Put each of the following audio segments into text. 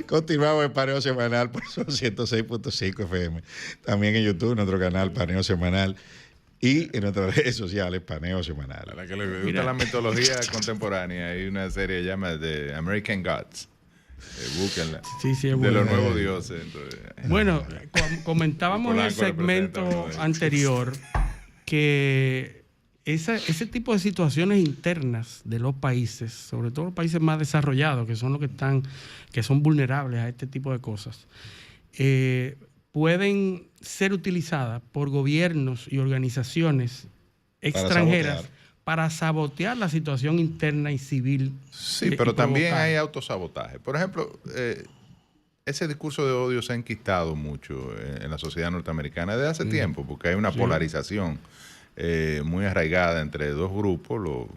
Continuamos en Paneo Semanal por Sol 106.5 FM. También en YouTube, nuestro canal Paneo Semanal. Y en nuestras redes sociales, Paneo Semanal. A la que le gusta la mitología contemporánea, hay una serie llamada The American Gods. Búsquenla. Sí, de los nuevos dioses. Entonces, bueno, comentábamos en el segmento anterior que ese tipo de situaciones internas de los países, sobre todo los países más desarrollados, que son los que son vulnerables a este tipo de cosas, pueden ser utilizadas por gobiernos y organizaciones extranjeras para sabotear la situación interna y civil. Sí, pero también hay autosabotaje. Por ejemplo, ese discurso de odio se ha enquistado mucho en la sociedad norteamericana desde hace tiempo, porque hay una polarización muy arraigada entre dos grupos, los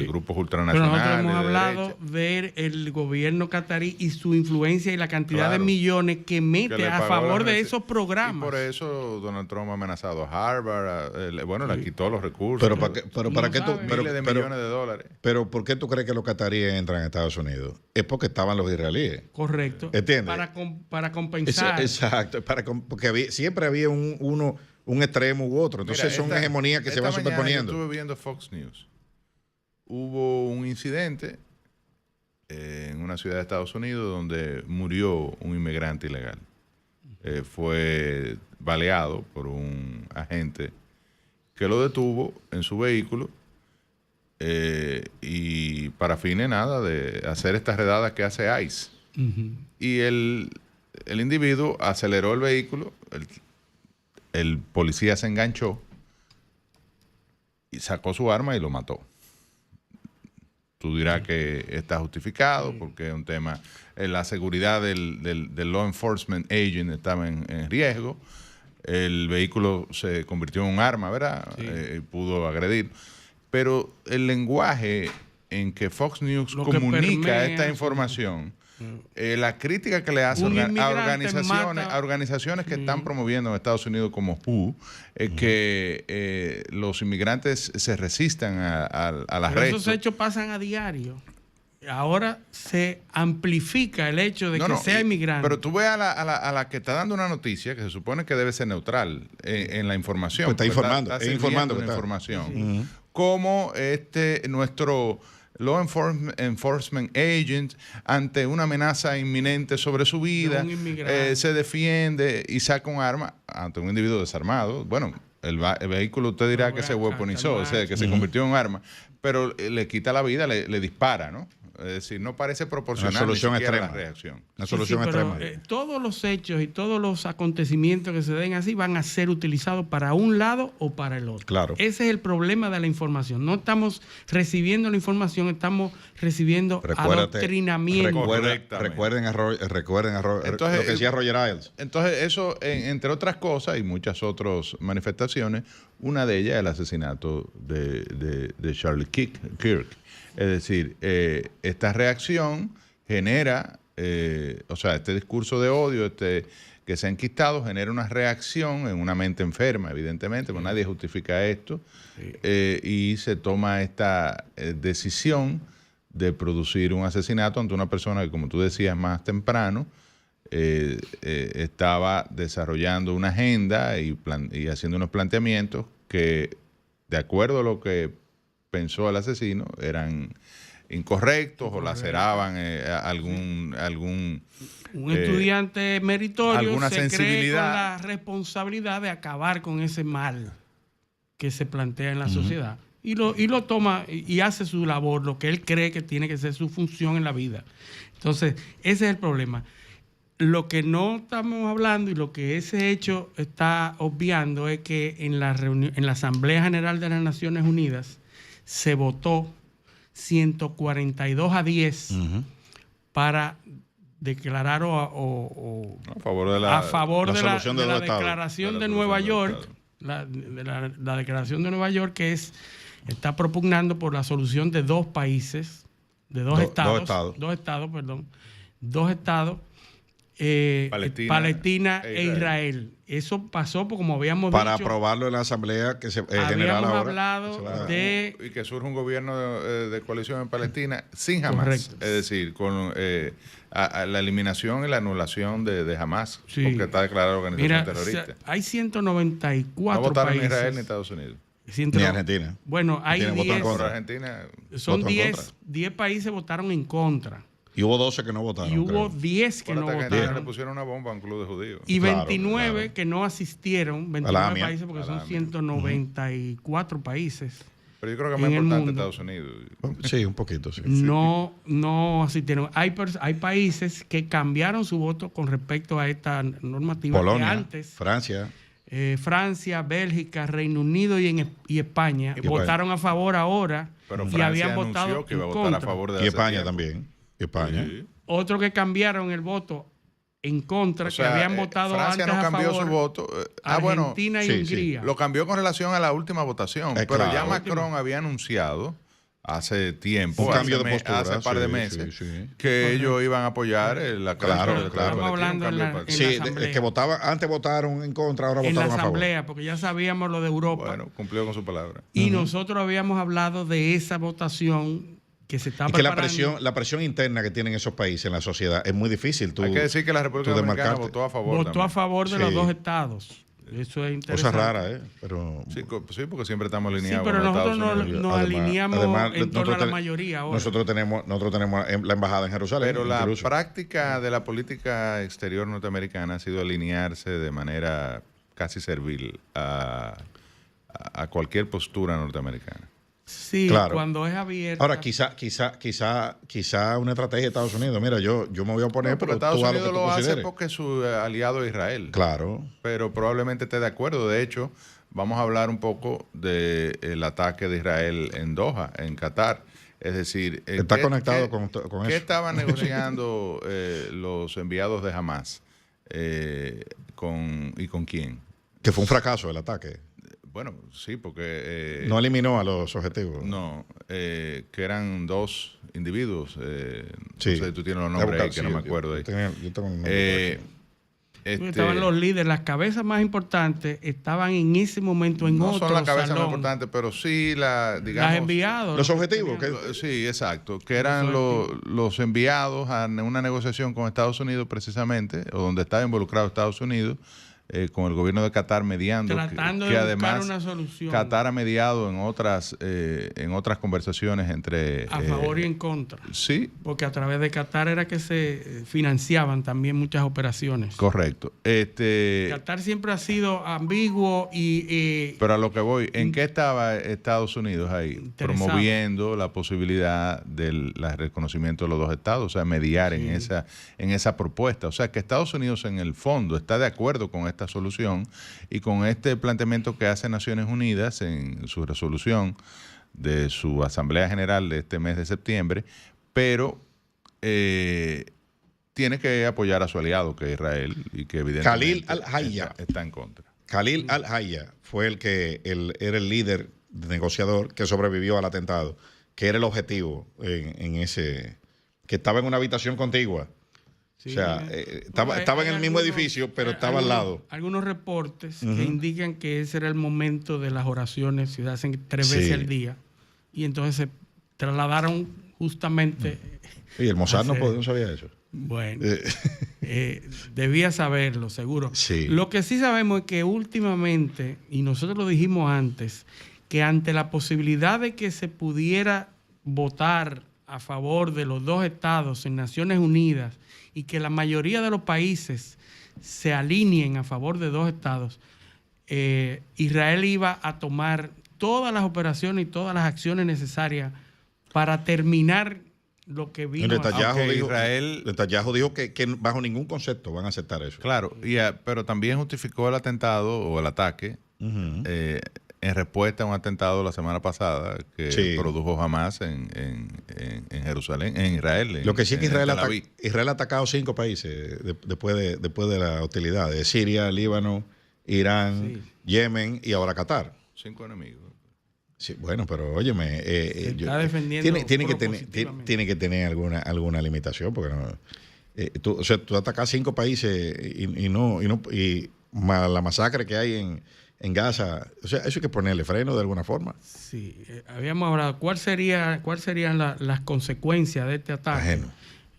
grupos ultranacionales. Pero nosotros hemos hablado de el gobierno catarí y su influencia y la cantidad de millones que mete a favor de esos programas. Y por eso Donald Trump ha amenazado a Harvard, le quitó los recursos. Miles de millones de dólares. Pero ¿por qué tú crees que los cataríes entran a Estados Unidos? Es porque estaban los israelíes. Correcto. ¿Entiendes? Para compensar. Exacto. Porque siempre había un extremo u otro. Entonces son hegemonías que se van superponiendo. Yo estuve viendo Fox News. Hubo un incidente en una ciudad de Estados Unidos donde murió un inmigrante ilegal. Fue baleado por un agente que lo detuvo en su vehículo y para fines de hacer estas redadas que hace ICE. Y el individuo aceleró el vehículo, el policía se enganchó y sacó su arma y lo mató. Tú dirás que está justificado porque es un tema, la seguridad del law enforcement agent estaba en riesgo, el vehículo se convirtió en un arma, ¿verdad? Sí. Pudo agredir. Pero el lenguaje en que Fox News comunica esta información, la crítica que le hace a organizaciones que están promoviendo en Estados Unidos como WHO, que los inmigrantes se resistan al arresto. Esos hechos pasan a diario. Ahora se amplifica el hecho de que sea inmigrante. Pero tú ves a la que está dando una noticia que se supone que debe ser neutral en la información. Pues está informando. Está informando una información. Como nuestro law enforcement agent, ante una amenaza inminente sobre su vida, se defiende y saca un arma ante un individuo desarmado. Bueno, el vehículo usted dirá que se weaponizó, o sea, que se convirtió en un arma, pero le quita la vida, le dispara, ¿no? Es decir, no parece proporcional una solución extrema. La reacción. Una solución extrema. Todos los hechos y todos los acontecimientos que se den así van a ser utilizados para un lado o para el otro. Claro. Ese es el problema de la información. No estamos recibiendo la información, estamos recibiendo adoctrinamiento. Recuerden entonces, lo que decía Roger Ailes. Entonces, eso, entre otras cosas y muchas otras manifestaciones, una de ellas es el asesinato de Charlie Kirk. Es decir, esta reacción genera, este discurso de odio que se ha enquistado genera una reacción en una mente enferma, evidentemente, porque nadie justifica esto, y se toma esta decisión de producir un asesinato ante una persona que, como tú decías más temprano, estaba desarrollando una agenda y haciendo unos planteamientos que, de acuerdo a lo que pensó el asesino, eran incorrectos o laceraban un estudiante meritorio alguna se sensibilidad, cree con la responsabilidad de acabar con ese mal que se plantea en la sociedad y lo toma y hace su labor, lo que él cree que tiene que ser su función en la vida. Entonces, ese es el problema. Lo que no estamos hablando y lo que ese hecho está obviando es que en la Asamblea General de las Naciones Unidas se votó 142-10 para declarar a favor de la Declaración de Nueva York, la Declaración de Nueva York, que está propugnando por la solución de dos estados Palestina e Israel. Eso pasó, como habíamos para dicho. aprobarlo en la Asamblea que se general Habíamos ahora. hablado de... Y que surge un gobierno de coalición en Palestina sin Hamas. Correcto. Es decir, con a la eliminación y la anulación de Hamas, Sí. porque está declarada organización Mira, terrorista. hay 194 No votaron ni países. Israel ni Estados Unidos. Ni Argentina. Bueno, hay Argentina votó en 10. contra. Argentina. Son Votó en contra. 10 países votaron en contra. Y hubo 12 que no votaron. Y hubo creo. 10 que no Acuérdate que le votaron. pusieron una bomba a un club de judíos. Y Claro, 29 claro. que no asistieron, A 29 la AMIA. países, porque A la son AMIA. 194 países. Pero yo creo que es en más el importante mundo. Estados Unidos. Sí, un poquito, sí. No asistieron. Hay países que cambiaron su voto con respecto a esta normativa que Polonia, antes. Francia. Francia, Bélgica, Reino Unido y España Y votaron a favor ahora Pero y Francia habían anunció votado que iba a en votar a contra. favor de Y hace España tiempo. también. España. Sí. Otro que cambiaron el voto en contra, O sea, que habían votado Francia antes no a cambió favor, su voto. Argentina y sí, Hungría. Lo cambió con relación a la última votación. Pero claro. ya Macron había anunciado hace tiempo, Un cambio de hace postura, par de sí, meses, sí, sí. que ellos iban a apoyar la Claro, creación de claro. Estamos hablando en la Sí, asamblea. que votaban, antes votaron en contra, ahora en la votaron a favor. asamblea, porque ya sabíamos lo de Europa. Bueno, cumplió con su palabra. Y nosotros habíamos hablado de esa votación que se está Y que preparando. la presión interna que tienen esos países en la sociedad es muy difícil. Hay que decir que la República tú Dominicana demarcarte. votó a favor. Votó también. a favor de Sí. los dos estados. Eso es interesante. Cosa rara, ¿eh? Pero Sí, sí, porque siempre estamos Sí, alineados pero con los nosotros Estados Unidos. nos alineamos en torno nosotros a la ten- mayoría ahora. Nosotros tenemos la embajada en Jerusalén. Pero la incluso. práctica de la política exterior norteamericana ha sido alinearse de manera casi servil a cualquier postura norteamericana. Sí, Claro. cuando es abierta. Ahora, quizá una estrategia de Estados Unidos. Mira, yo me voy a oponer, Porque pero Estados tú haz Unidos lo que tú lo hace consideres. porque es su aliado es Israel. Claro. Pero probablemente esté de acuerdo. De hecho, vamos a hablar un poco del ataque de Israel en Doha, en Qatar. Es decir, Está conectado con ¿qué eso. estaban negociando los enviados de Hamas? ¿Y con quién? Que fue un fracaso el ataque. Bueno, sí, porque... No eliminó a los objetivos. No, que eran dos individuos. Sí. No sé, tú tienes los Voy a nombres ahí buscar, que no sí, me acuerdo. ahí. Yo tengo un nombre por aquí. Estaban los líderes, las cabezas más importantes estaban en ese momento en no otro son las cabezas más salón. importantes, pero sí digamos... Las enviados. Los objetivos. Sí, exacto. Que eran los enviados a una negociación con Estados Unidos precisamente, o donde estaba involucrado Estados Unidos, con el gobierno de Qatar mediando. Tratando que de además buscar una solución. Qatar ha mediado en otras conversaciones entre... A favor y en contra. Sí, Porque a través de Qatar era que se financiaban también muchas operaciones. correcto. Qatar siempre ha sido ambiguo y Pero a lo que voy, ¿en qué estaba Estados Unidos ahí? Interesado. Promoviendo la posibilidad del reconocimiento de los dos estados, o sea, mediar en esa propuesta. O sea, que Estados Unidos en el fondo está de acuerdo con esta solución y con este planteamiento que hace Naciones Unidas en su resolución de su Asamblea General de este mes de septiembre, pero tiene que apoyar a su aliado, que es Israel, y que evidentemente Khalil al-Hayya. está en contra. Khalil al-Hayya fue era el líder negociador que sobrevivió al atentado, que era el objetivo en ese, que estaba en una habitación contigua. sí, O sea, estaba en el mismo edificio, pero estaba al lado. Algunos reportes que indican que ese era el momento de las oraciones, se hacen 3 veces Sí. al día. Y entonces se trasladaron justamente. Y el Mossad hacer- no sabía eso. Bueno, debía saberlo, seguro. Sí. Lo que sí sabemos es que últimamente, y nosotros lo dijimos antes, que ante la posibilidad de que se pudiera votar a favor de los dos estados en Naciones Unidas y que la mayoría de los países se alineen a favor de dos estados, Israel iba a tomar todas las operaciones y todas las acciones necesarias para terminar lo que vino. Netanyahu Aunque dijo, Israel- Netanyahu dijo que bajo ningún concepto van a aceptar eso. Claro, pero también justificó el atentado o el ataque Ujú. en respuesta a un atentado la semana pasada que Sí. produjo Hamas en Jerusalén, en Israel. Lo que sí es que en Israel, Tel Aviv. Israel ha atacado 5 países después de la hostilidad, de Siria, Líbano, Irán, Sí. Yemen y ahora Qatar. 5 enemigos. Sí, bueno, pero óyeme, está defendiendo tiene que propositivamente. tener alguna limitación, porque no. tú atacas 5 países y más la masacre que hay en Gaza. O sea, eso hay que ponerle freno de alguna forma. Sí, habíamos hablado. ¿Cuáles serían las consecuencias de este ataque?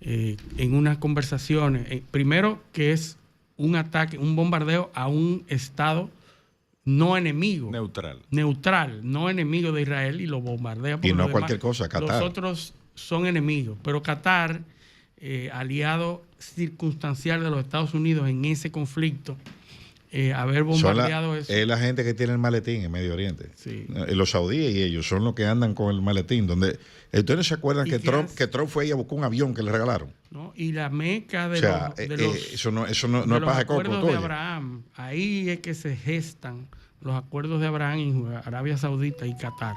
En unas conversaciones. Primero, que es un ataque, un bombardeo a un Estado no enemigo. Neutral, no enemigo de Israel, y lo bombardea. Y no cualquier cosa, Qatar. Los otros son enemigos, pero Qatar, aliado circunstancial de los Estados Unidos en ese conflicto, haber bombardeado eso. Es la gente que tiene el maletín en Medio Oriente. Sí. Los saudíes y ellos son los que andan con el maletín. Donde ¿ustedes no se acuerdan que Trump fue y buscó un avión que le regalaron? ¿No? Y la meca de eso no es paja de coco. Acuerdos de Abraham. Ahí es que se gestan los acuerdos de Abraham en Arabia Saudita y Qatar,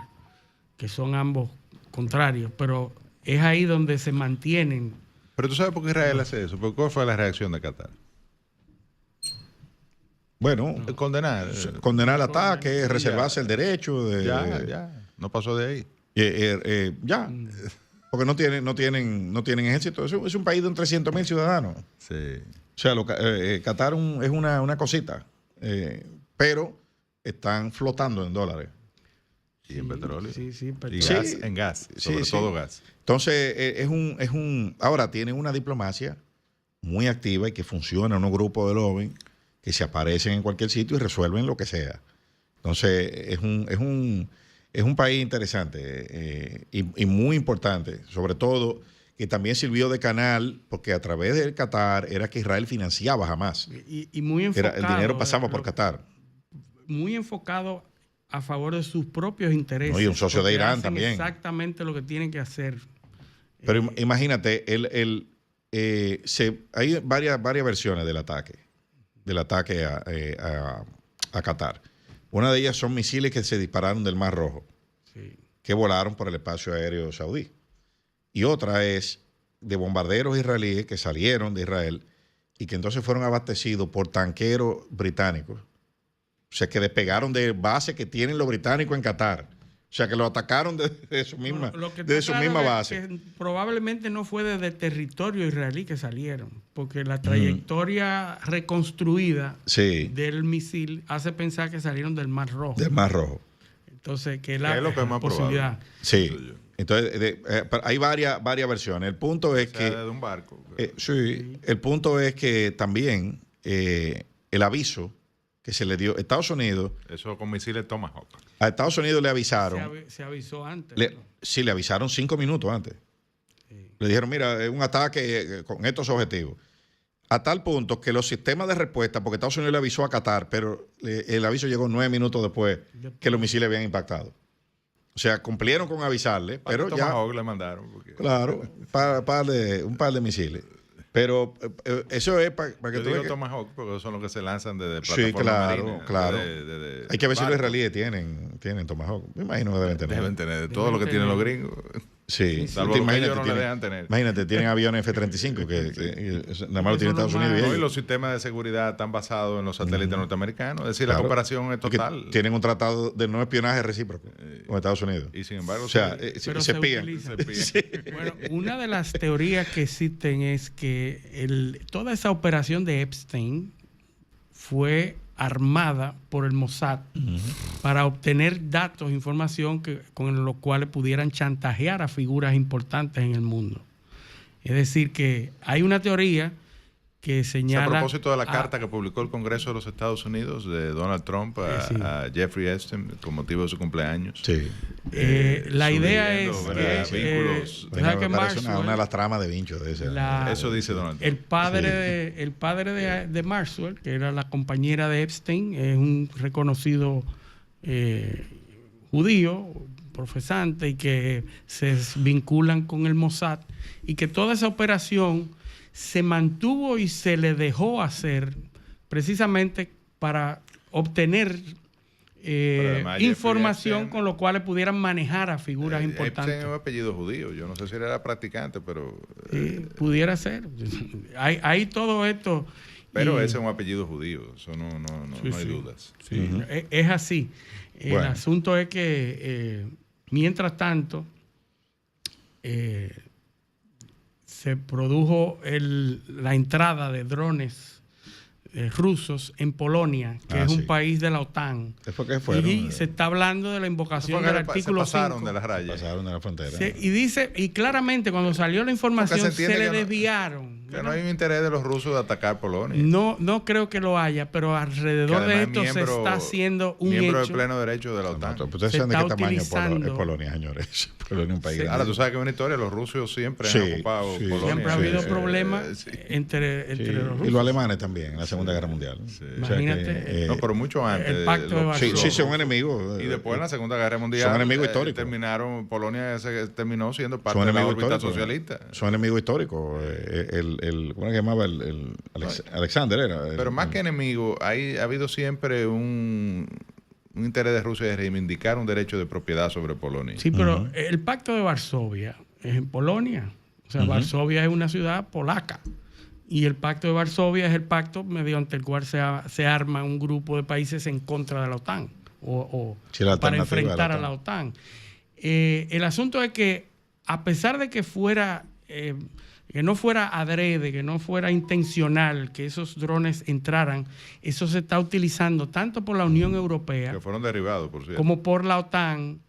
que son ambos contrarios, pero es ahí donde se mantienen. Pero tú sabes por qué Israel hace eso. ¿Cuál fue la reacción de Qatar? Bueno, condenar el ataque, reservarse el derecho de... Ya, no pasó de ahí. Porque no tienen ejército. Es un país de 300.000 ciudadanos. Sí. O sea, Qatar es una cosita, pero están flotando en dólares. Y en petróleo. Sí, y gas, en gas, sobre todo gas. Entonces, ahora tienen una diplomacia muy activa y que funciona, unos grupos de lobby que se aparecen en cualquier sitio y resuelven lo que sea. Entonces, es un país interesante y muy importante, sobre todo que también sirvió de canal, porque a través del Qatar era que Israel financiaba Hamas. Y muy enfocado. El dinero pasaba por Qatar. Muy enfocado a favor de sus propios intereses. No, y un socio de Irán también. Exactamente lo que tienen que hacer. Pero imagínate, hay varias versiones del ataque a Qatar. Una de ellas son misiles que se dispararon del Mar Rojo, que volaron por el espacio aéreo saudí. Y otra es de bombarderos israelíes que salieron de Israel y que entonces fueron abastecidos por tanqueros británicos. O sea, que despegaron de base que tienen los británicos en Qatar. O sea, que lo atacaron desde su misma base. Que probablemente no fue desde el territorio israelí que salieron, porque la trayectoria reconstruida del misil hace pensar que salieron del Mar Rojo. Del Mar Rojo. Entonces, que es lo que es más posibilidad. Sí. Entonces, hay varias versiones. El punto es que... de un barco. El punto es que también el aviso que se le dio a Estados Unidos... Eso con misiles Tomahawk. A Estados Unidos le avisaron... Se avisó antes. Sí, le avisaron 5 minutos antes. Sí. Le dijeron, mira, es un ataque con estos objetivos. A tal punto que los sistemas de respuesta, porque Estados Unidos le avisó a Qatar, pero el aviso llegó 9 minutos después que los misiles habían impactado. O sea, cumplieron con avisarle, pero ya... Tomahawk le mandaron. Porque... Claro, un par de misiles. Pero eso es para que tú digo Tomahawk porque son los que se lanzan desde plataformas marinas. Claro. Hay que ver si los israelíes tienen Tomahawk. Me imagino que deben tener. Deben tener de todo lo que tienen los gringos. Sí. Salvo que ellos no le dejan tener. Imagínate, tienen aviones F-35 que nada más lo tiene Estados Unidos. Y los sistemas de seguridad están basados en los satélites norteamerinos. Es decir, la cooperación es total. Tienen un tratado de no espionaje recíproco con Estados Unidos. Y sin embargo, se espían. Bueno, una de las teorías que existen es que toda esa operación de Epstein fue armada por el Mossad para obtener datos, información con los cuales pudieran chantajear a figuras importantes en el mundo. Es decir, que hay una teoría que señala... A propósito de la carta que publicó el Congreso de los Estados Unidos de Donald Trump a Jeffrey Epstein con motivo de su cumpleaños. Sí. La idea es que Marshall, una de las tramas de Vincho de ese. Eso dice Donald Trump. El padre de Marshall, que era la compañera de Epstein, es un reconocido judío, profesante, y que se vinculan con el Mossad, y que toda esa operación se mantuvo y se le dejó hacer precisamente para obtener información con lo cual pudieran manejar a figuras importantes. Epstein es un apellido judío. Yo no sé si era practicante, pero... pudiera ser. Hay todo esto. Pero ese es un apellido judío. Eso no hay dudas. Sí. Es así. El asunto es que, mientras tanto... se produjo la entrada de drones rusos en Polonia, que es un país de la OTAN. ¿Qué fueron? Y se está hablando de la invocación del artículo 5. Se pasaron de las rayas. Pasaron de la frontera. Y claramente cuando salió la información se le desviaron. Que no hay un interés de los rusos de atacar Polonia. No creo que lo haya, pero alrededor de esto se está haciendo un miembro hecho. de pleno derecho de la OTAN. Ustedes saben de qué tamaño es Polonia, señores. Polonia es un país grande. Ahora, tú sabes que en una historia los rusos siempre han ocupado Polonia. Siempre ha habido problemas entre los rusos. Y los alemanes también, en la Segunda Guerra Mundial. Imagínate. No, pero mucho antes. El pacto de Varsovia. Sí, son enemigos. Y después en la Segunda Guerra Mundial. Son enemigos históricos. Polonia terminó siendo parte de la órbita socialista. Son enemigos históricos. ¿Cómo se llamaba? Alexander era. Pero más que enemigo, ha habido siempre un interés de Rusia de reivindicar un derecho de propiedad sobre Polonia. Sí, pero el pacto de Varsovia es en Polonia. O sea, Varsovia es una ciudad polaca. Y el pacto de Varsovia es el pacto mediante el cual se arma un grupo de países en contra de la OTAN o para enfrentar a la OTAN. El asunto es que, a pesar de que que no fuera adrede, que no fuera intencional que esos drones entraran, eso se está utilizando tanto por la Unión Europea, que fueron derribados, por cierto, como por la OTAN,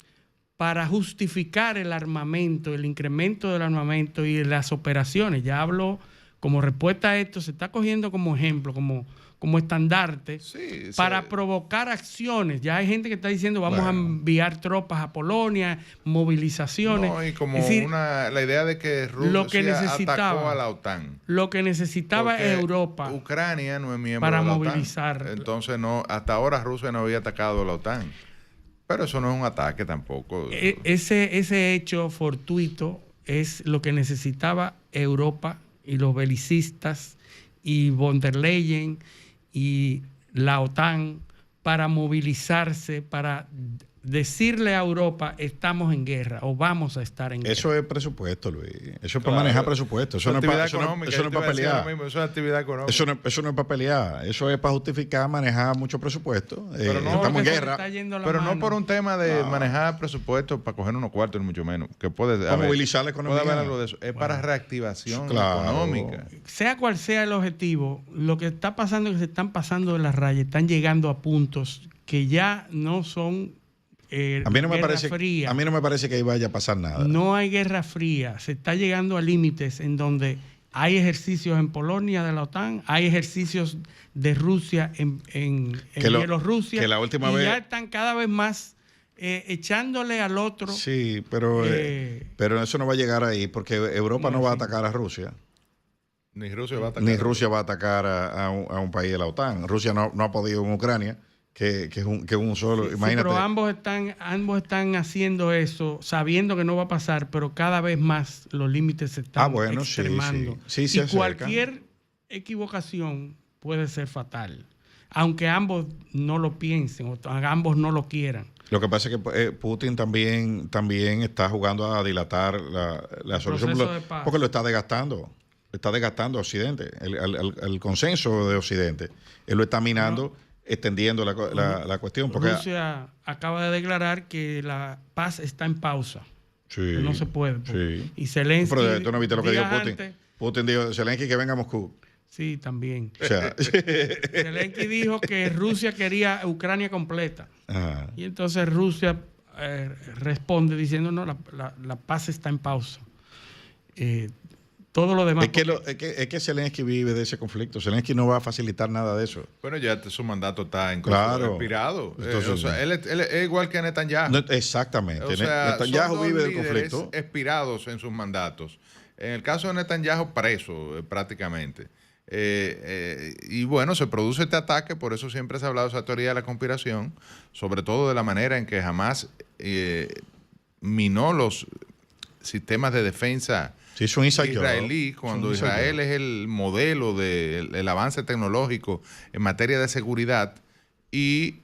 para justificar el armamento, el incremento del armamento y las operaciones. Ya hablo como respuesta a esto, se está cogiendo como ejemplo, como estandarte, para provocar acciones. Ya hay gente que está diciendo vamos a enviar tropas a Polonia, movilizaciones. No, y como la idea de que Rusia atacó a la OTAN. Lo que necesitaba Europa. Ucrania no es miembro para de la movilizar. OTAN. Entonces hasta ahora Rusia no había atacado a la OTAN. Pero eso no es un ataque tampoco. Ese hecho fortuito es lo que necesitaba Europa y los belicistas y von der Leyen y la OTAN para movilizarse, para decirle a Europa estamos en guerra o vamos a estar en guerra. Eso es presupuesto, Luis. Eso es para manejar presupuesto. Eso no es para pelear. Eso es actividad económica. Eso no es para pelear. Eso es para justificar, manejar mucho presupuesto. Pero no, estamos en guerra. Pero no por un tema de manejar presupuesto para coger unos cuartos, ni mucho menos. Que para movilizar la economía. Puede haber algo de eso. Es para reactivación económica. Sea cual sea el objetivo, lo que está pasando es que se están pasando de las rayas, están llegando a puntos que ya no son a mí no me parece que ahí vaya a pasar nada. No hay guerra fría. Se está llegando a límites en donde hay ejercicios en Polonia de la OTAN, hay ejercicios de Rusia en Bielorrusia. Que la última vez ya están cada vez más echándole al otro. Sí, pero eso no va a llegar ahí porque Europa no va a atacar a Rusia. Ni Rusia va a atacar. Ni Rusia va a atacar a un país de la OTAN. Rusia no ha podido en Ucrania. Que es un solo, imagínate. Sí, pero ambos están haciendo eso, sabiendo que no va a pasar, pero cada vez más los límites se están extremando. Sí, y cualquier equivocación puede ser fatal, aunque ambos no lo piensen o ambos no lo quieran. Lo que pasa es que Putin también está jugando a dilatar la solución, porque lo está desgastando. Está desgastando a Occidente, el consenso de Occidente. Él lo está minando. Extendiendo la cuestión. Porque Rusia acaba de declarar que la paz está en pausa. Sí, que no se puede. Sí. Y Zelensky... Pero tú no viste lo que dijo Putin. Putin dijo, Zelensky, que venga a Moscú. Sí, también. O sea, Zelensky dijo que Rusia quería Ucrania completa. Ajá. Y entonces Rusia responde diciendo, no, la paz está en pausa. Todo lo demás. Es que Zelensky vive de ese conflicto. Zelensky no va a facilitar nada de eso. Bueno, ya su mandato está expirado. Entonces, o sea, él es igual que Netanyahu. Exactamente. O sea, Netanyahu vive del líderes conflicto. Expirados en sus mandatos. En el caso de Netanyahu, preso prácticamente. Y bueno, se produce este ataque, por eso siempre se ha hablado de esa teoría de la conspiración, sobre todo de la manera en que Hamás minó los sistemas de defensa israelí, cuando Israel es el modelo del avance tecnológico en materia de seguridad, y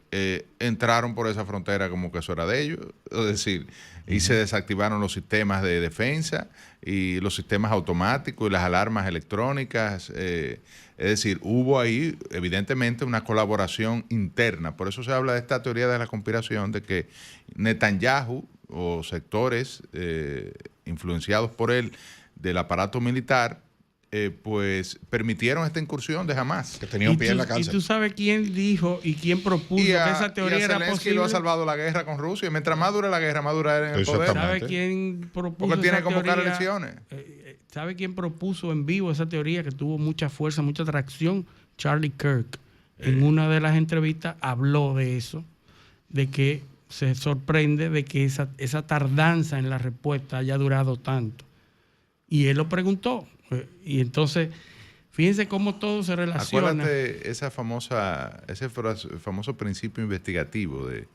entraron por esa frontera como que eso era de ellos, es decir, y se desactivaron los sistemas de defensa y los sistemas automáticos y las alarmas electrónicas, es decir, hubo ahí evidentemente una colaboración interna. Por eso se habla de esta teoría de la conspiración, de que Netanyahu o sectores influenciados por él del aparato militar, pues permitieron esta incursión de Hamas. Que tenía un pie en la ¿Y cárcel. tú sabes quién dijo y quién propuso que esa teoría era Zelensky posible? lo ha salvado la guerra con Rusia. Y mientras más dure la guerra, más dura él en el poder. Exactamente. ¿Sabe quién propuso Porque tiene esa que convocar teoría? elecciones. ¿Sabe quién propuso en vivo esa teoría que tuvo mucha fuerza, mucha atracción? Charlie Kirk. En una de las entrevistas habló de eso, de que se sorprende de que esa tardanza en la respuesta haya durado tanto. Y él lo preguntó. Y entonces, fíjense cómo todo se relaciona. Acuérdate ese famoso principio investigativo de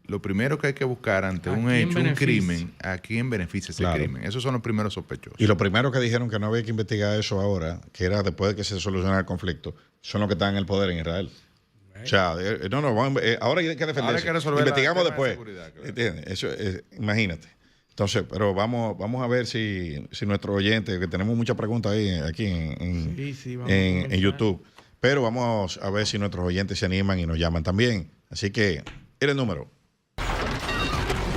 lo primero que hay que buscar ante un hecho, un crimen, a quién beneficia ese crimen. Esos son los primeros sospechosos. Y lo primero que dijeron que no había que investigar eso ahora, que era después de que se solucionara el conflicto, son los que están en el poder en Israel. O sea, ahora hay que defenderse. Ahora hay que resolver investigamos la después. seguridad, claro. ¿Entiendes? Eso, imagínate. Entonces, pero vamos a ver si nuestros oyentes, que tenemos muchas preguntas ahí aquí en YouTube, pero vamos a ver si nuestros oyentes se animan y nos llaman también. Así que, el número.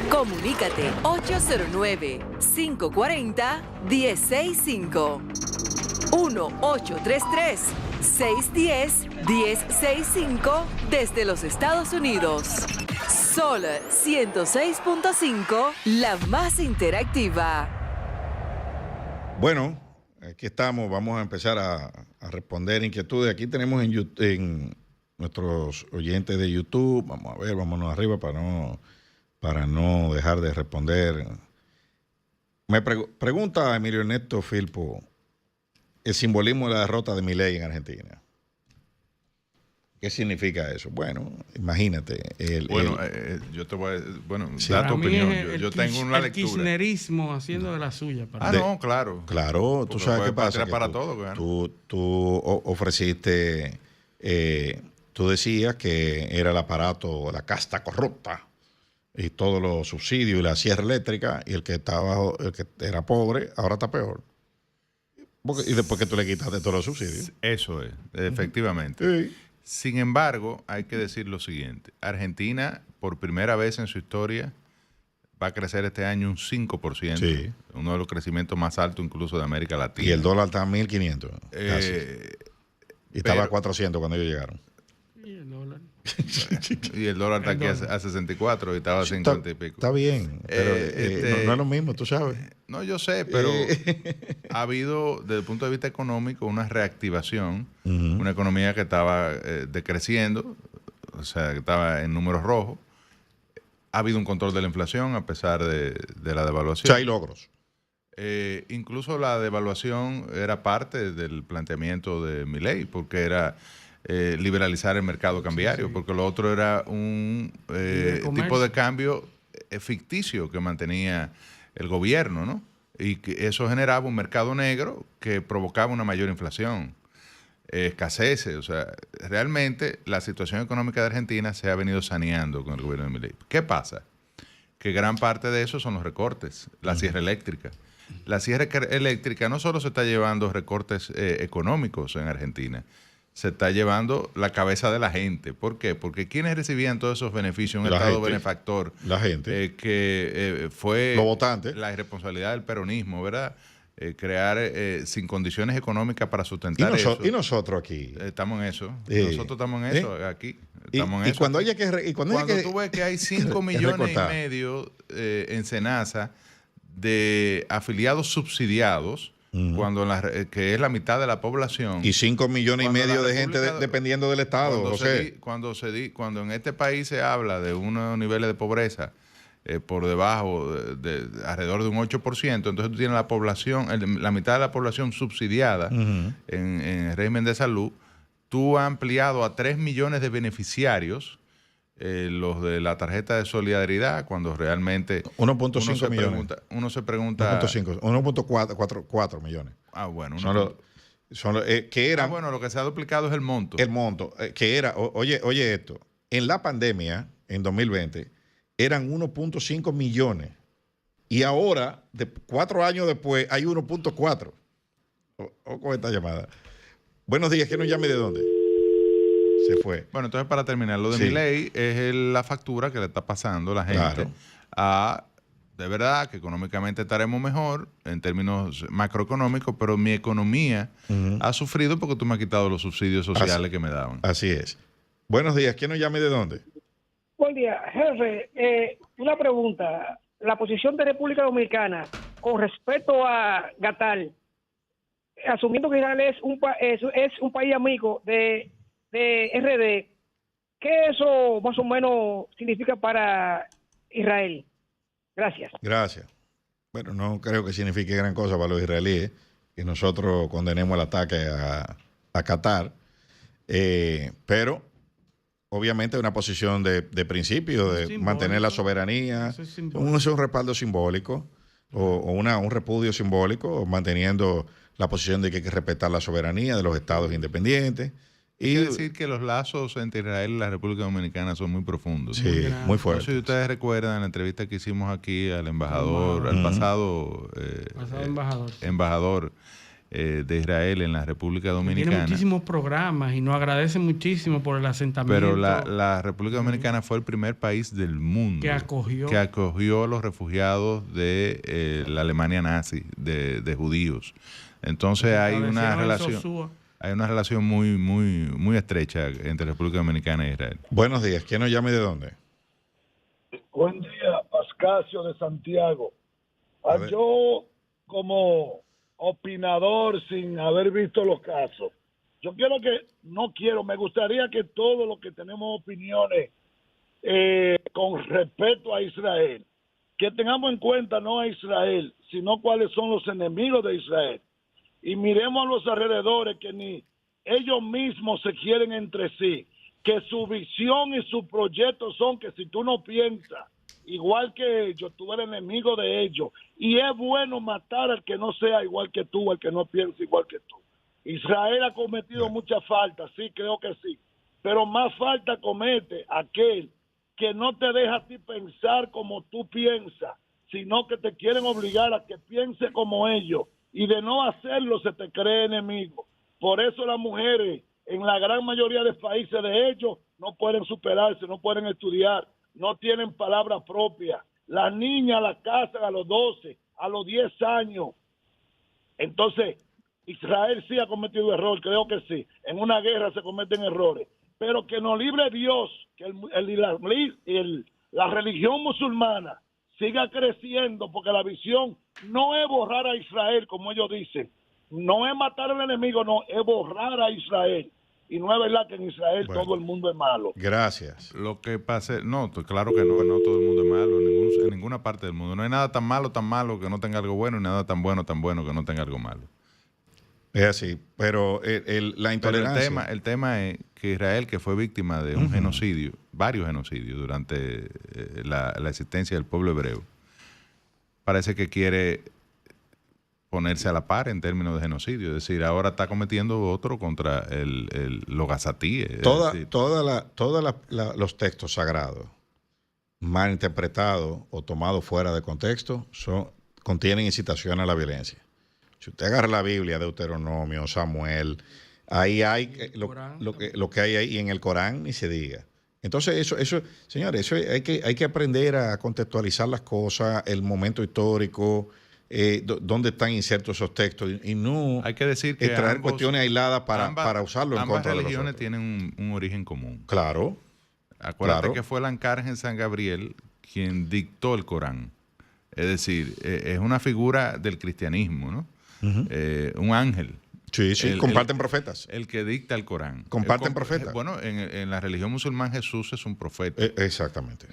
Comunícate 809-540-1065. 1-833-610-1065 desde los Estados Unidos. Sol 106.5, la más interactiva. Bueno, aquí estamos. Vamos a empezar a responder inquietudes. Aquí tenemos en nuestros oyentes de YouTube. Vamos a ver, vámonos arriba para no dejar de responder. Me pregunta Emilio Ernesto Filpo el simbolismo de la derrota de Milei en Argentina. ¿Qué significa eso? Bueno, imagínate. Yo te voy a Sí. dar tu opinión. Yo tengo una el lectura. kirchnerismo haciendo de la suya. No, claro. Claro, tú sabes qué pasa. Que para todo, claro. Tú ofreciste, tú decías que era el aparato, la casta corrupta y todos los subsidios y la sierra eléctrica, y el que era pobre ahora está peor. Y después que tú le quitaste todos los subsidios. Eso es, efectivamente. Sí. Sin embargo, hay que decir lo siguiente. Argentina, por primera vez en su historia, va a crecer este año un 5%. Sí. Uno de los crecimientos más altos incluso de América Latina. Y el dólar está a 1.500. Y estaba a 400 cuando ellos llegaron. Y el dólar. Y el dólar está aquí a 64 y estaba a 50 y pico. Está bien, pero no es lo mismo, tú sabes. No, yo sé, pero ha habido, desde el punto de vista económico, una reactivación. Una economía que estaba decreciendo, o sea, que estaba en números rojos. Ha habido un control de la inflación a pesar de la devaluación. O sea, hay logros. Incluso la devaluación era parte del planteamiento de Milei, porque era liberalizar el mercado cambiario, porque lo otro era un tipo de cambio ficticio que mantenía el gobierno, ¿no? Y que eso generaba un mercado negro que provocaba una mayor inflación, escaseces. O sea, realmente la situación económica de Argentina se ha venido saneando con el gobierno de Milei. ¿Qué pasa? Que gran parte de eso son los recortes, la sierra eléctrica. La sierra eléctrica no solo se está llevando recortes económicos en Argentina, se está llevando la cabeza de la gente. ¿Por qué? Porque ¿quiénes recibían todos esos beneficios? Un Estado benefactor. La gente. Que fue los votantes. La irresponsabilidad del peronismo, ¿verdad? Crear sin condiciones económicas para sustentar eso. Y nosotros aquí. Estamos en eso. Nosotros estamos en eso, aquí. Estamos en eso. Cuando tú ves que hay 5 millones y medio en SENASA de afiliados subsidiados, que es la mitad de la población. Y 5 millones y medio de gente dependiendo del Estado. Cuando en este país se habla de unos niveles de pobreza por debajo de alrededor de un 8%, entonces tú tienes la población, la mitad de la población subsidiada en el régimen de salud. Tú has ampliado a 3 millones de beneficiarios los de la tarjeta de solidaridad, cuando realmente 1.5 millones. Uno se pregunta 1.4 millones. Ah, bueno. Que eran, lo que se ha duplicado es el monto. El monto, que era, oye esto, en la pandemia, en 2020, eran 1.5 millones. Y ahora, 4 años después, hay 1.4. O con esta llamada. Buenos días, ¿quién nos llame de dónde? Se fue. Bueno, entonces para terminar, lo de Milei es la factura que le está pasando la gente a de verdad que económicamente estaremos mejor en términos macroeconómicos, pero mi economía ha sufrido porque tú me has quitado los subsidios sociales que me daban. Así es. Buenos días. ¿Quién nos llama y de dónde? Buen día, jefe. Una pregunta. La posición de República Dominicana con respecto a Qatar, asumiendo que Israel es un país amigo de RD, ¿qué eso más o menos significa para Israel? Gracias. Gracias. Bueno, no creo que signifique gran cosa para los israelíes que nosotros condenemos el ataque a Qatar, pero obviamente una posición de principio, de simbólico, mantener la soberanía, eso es simbólico. es un respaldo simbólico o un repudio simbólico, manteniendo la posición de que hay que respetar la soberanía de los estados independientes. Hay que decir que los lazos entre Israel y la República Dominicana son muy profundos. Sí, muy No fuerte. sé si ustedes recuerdan la entrevista que hicimos aquí al embajador, al pasado embajador de Israel en la República Dominicana. Tiene muchísimos programas y nos agradece muchísimo por el asentamiento. Pero la República Dominicana fue el primer país del mundo que acogió a los refugiados de la Alemania nazi, de judíos. Entonces hay una relación muy estrecha entre República Dominicana e Israel. Buenos días. ¿Quién nos llama y de dónde? Buen día, Pascasio de Santiago. ver. Yo, como opinador sin haber visto los casos, me gustaría que todos los que tenemos opiniones con respecto a Israel, que tengamos en cuenta no a Israel, sino cuáles son los enemigos de Israel. Y miremos a los alrededores que ni ellos mismos se quieren entre sí, que su visión y su proyecto son que si tú no piensas igual que ellos, tú eres enemigo de ellos. Y es bueno matar al que no sea igual que tú, al que no piense igual que tú. Israel ha cometido muchas faltas, sí, creo que sí. Pero más falta comete aquel que no te deja a ti pensar como tú piensas, sino que te quieren obligar a que piense como ellos. Y de no hacerlo se te cree enemigo. Por eso las mujeres en la gran mayoría de países de ellos no pueden superarse, no pueden estudiar, no tienen palabra propia. Las niñas la casan a los 12, a los 10 años. Entonces, Israel sí ha cometido error, creo que sí. En una guerra se cometen errores. Pero que nos libre Dios, que la religión musulmana siga creciendo, porque la visión no es borrar a Israel, como ellos dicen. No es matar al enemigo, no, es borrar a Israel. Y no es verdad que en Israel todo el mundo es malo. Gracias. Lo que pasa, claro que no todo el mundo es malo, en ninguna parte del mundo. No hay nada tan malo que no tenga algo bueno, y nada tan bueno que no tenga algo malo. Es así, pero la intolerancia... Pero el tema es que Israel, que fue víctima de un genocidio, varios genocidios durante la existencia del pueblo hebreo, parece que quiere ponerse a la par en términos de genocidio. Es decir, ahora está cometiendo otro contra los gazatíes. Todos los textos sagrados mal interpretados o tomados fuera de contexto contienen incitación a la violencia. Si usted agarra la Biblia, Deuteronomio, Samuel, ahí hay lo que hay ahí, y en el Corán ni se diga. Entonces, eso señores, hay que aprender a contextualizar las cosas, el momento histórico, dónde están insertos esos textos, y no hay que decir que traer cuestiones aisladas para usarlo en contra de los otros. Ambas religiones tienen un origen común. Claro. Acuérdate que fue el arcángel San Gabriel quien dictó el Corán. Es decir, es una figura del cristianismo, ¿no? Un ángel. Sí, comparten profetas. El que dicta el Corán. Comparten profetas. Bueno, en la religión musulmán Jesús es un profeta. Exactamente.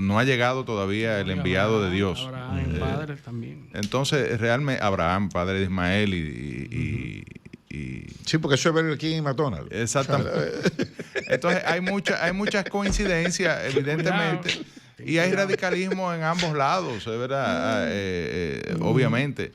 No ha llegado todavía el enviado de Dios. Abraham, padre también. Entonces, realmente, Abraham, padre de Ismael Sí, porque eso es ver aquí en McDonald's. Exactamente. Entonces, hay muchas coincidencias, evidentemente. Y hay radicalismo en ambos lados, es verdad, obviamente.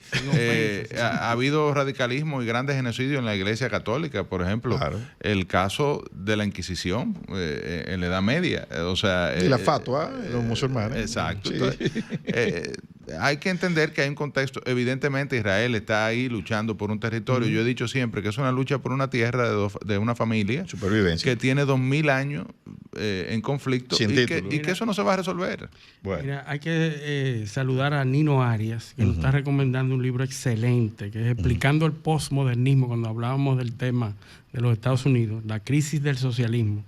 Ha habido radicalismo y grandes genocidios en la Iglesia Católica, por ejemplo, el caso de la Inquisición en la Edad Media. O sea, y la fatua, los musulmanes. Exacto. Sí. Entonces, hay que entender que hay un contexto. Evidentemente, Israel está ahí luchando por un territorio. Yo he dicho siempre que es una lucha por una tierra de una familia supervivencia, que tiene 2000 años en conflicto Sin y título. que eso no se va a resolver. Bueno, Mira, hay que saludar a Nino Arias, que nos está recomendando un libro excelente, que es Explicando el Postmodernismo, cuando hablábamos del tema de los Estados Unidos, la crisis del socialismo.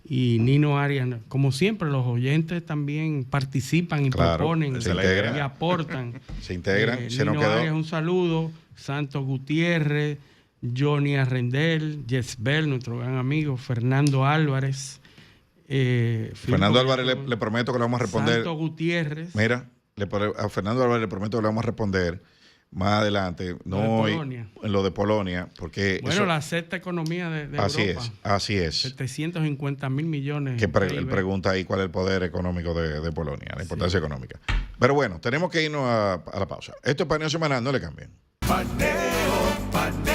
Y Nino Arias, como siempre, los oyentes también participan y Claro, proponen se integran. y aportan. se integran. Se nos Nino quedó. Arias, un saludo. Santos Gutiérrez, Johnny Arrendel, Yesbel, nuestro gran amigo, Fernando Álvarez. Fernando Álvarez le prometo que le vamos a responder. Santos Gutiérrez. Mira, a Fernando Álvarez le prometo que le vamos a responder más adelante, no de hoy, Polonia. en lo de Polonia, porque Bueno, eso- la sexta economía de así Europa. así es. 750.000 millones. Que PIB. él pregunta ahí cuál es el poder económico de Polonia, la importancia económica. Pero bueno, tenemos que irnos a la pausa. Esto es Paneo Semanal, no le cambien. Paneo, paneo.